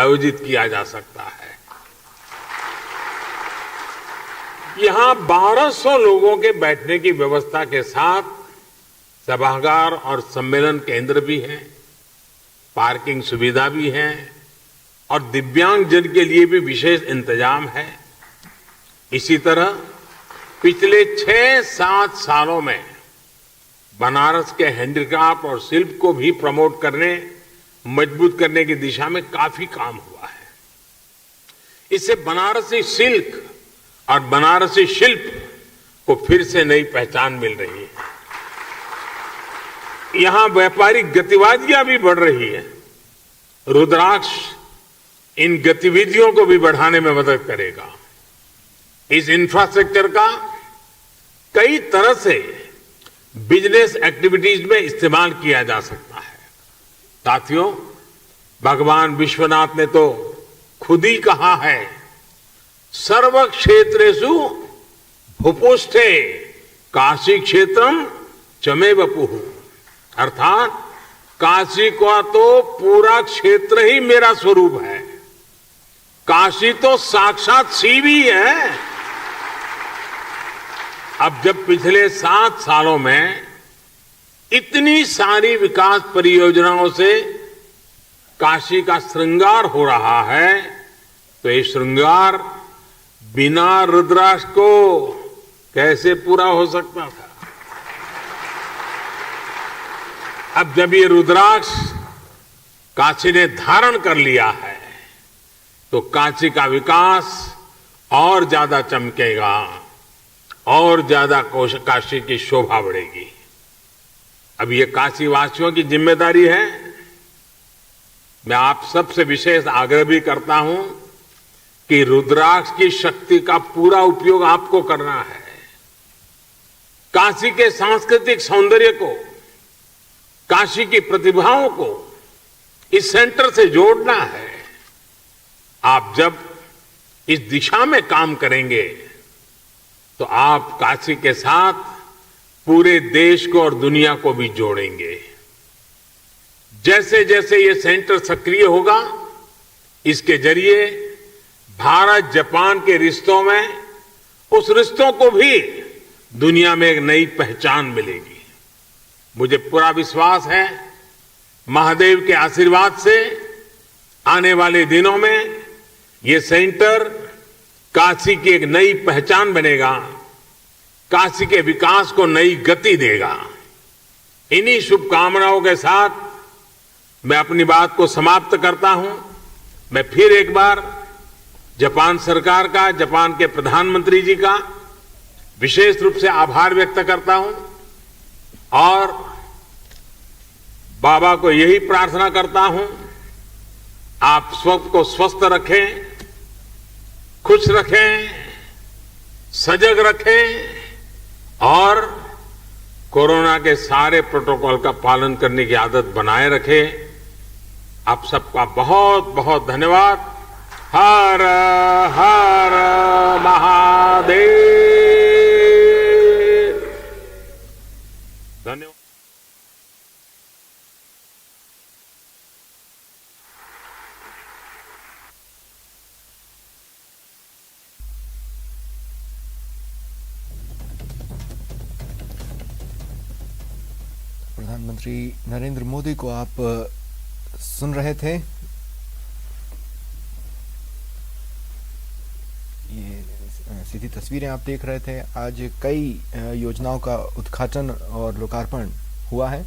आयोजित किया जा सकता है। यहां 1200 लोगों के बैठने की व्यवस्था के साथ सभागार और सम्मेलन केंद्र भी है, पार्किंग सुविधा भी है और दिव्यांगजन के लिए भी विशेष इंतजाम है। इसी तरह पिछले 6-7 सालों में बनारस के हैंडीक्राफ्ट और शिल्प को भी प्रमोट करने, मजबूत करने की दिशा में काफी काम हुआ है। इससे बनारसी सिल्क और बनारसी शिल्प को फिर से नई पहचान मिल रही है। यहां व्यापारिक गतिविधियां भी बढ़ रही है। रुद्राक्ष इन गतिविधियों को भी बढ़ाने में मदद करेगा। इस इंफ्रास्ट्रक्चर का कई तरह से बिजनेस एक्टिविटीज में इस्तेमाल किया जा सकता है। साथियों, भगवान विश्वनाथ ने तो खुद ही कहा है, सर्व क्षेत्रेषु भूपुष्ठे काशी क्षेत्रम चमे वपुः, अर्थात काशी का तो पूरा क्षेत्र ही मेरा स्वरूप है। काशी तो साक्षात शिव ही है। अब जब पिछले 7 सालों में इतनी सारी विकास परियोजनाओं से काशी का श्रृंगार हो रहा है, तो ये श्रृंगार बिना रुद्राक्ष को कैसे पूरा हो सकता था। अब जब ये रुद्राक्ष काशी ने धारण कर लिया है, तो काशी का विकास और ज्यादा चमकेगा और ज्यादा काशी की शोभा बढ़ेगी। अब ये काशी वासियों की जिम्मेदारी है। मैं आप सबसे विशेष आग्रह भी करता हूं कि रुद्राक्ष की शक्ति का पूरा उपयोग आपको करना है। काशी के सांस्कृतिक सौंदर्य को, काशी की प्रतिभाओं को इस सेंटर से जोड़ना है। आप जब इस दिशा में काम करेंगे तो आप काशी के साथ पूरे देश को और दुनिया को भी जोड़ेंगे। जैसे जैसे ये सेंटर सक्रिय होगा, इसके जरिए भारत जापान के रिश्तों में, उस रिश्तों को भी दुनिया में एक नई पहचान मिलेगी। मुझे पूरा विश्वास है, महादेव के आशीर्वाद से आने वाले दिनों में ये सेंटर काशी की एक नई पहचान बनेगा, काशी के विकास को नई गति देगा। इन्हीं शुभकामनाओं के साथ मैं अपनी बात को समाप्त करता हूं। मैं फिर एक बार जापान सरकार का, जापान के प्रधानमंत्री जी का विशेष रूप से आभार व्यक्त करता हूं और बाबा को यही प्रार्थना करता हूं, आप सबको स्वस्थ रखें, खुश रखें, सजग रखें और कोरोना के सारे प्रोटोकॉल का पालन करने की आदत बनाए रखें। आप सबका बहुत बहुत धन्यवाद। हर हर महादेव। धन्यवाद। प्रधानमंत्री नरेंद्र मोदी को आप सुन रहे थे। ये सीधी तस्वीरें आप देख रहे थे। आज कई योजनाओं का उद्घाटन और लोकार्पण हुआ है।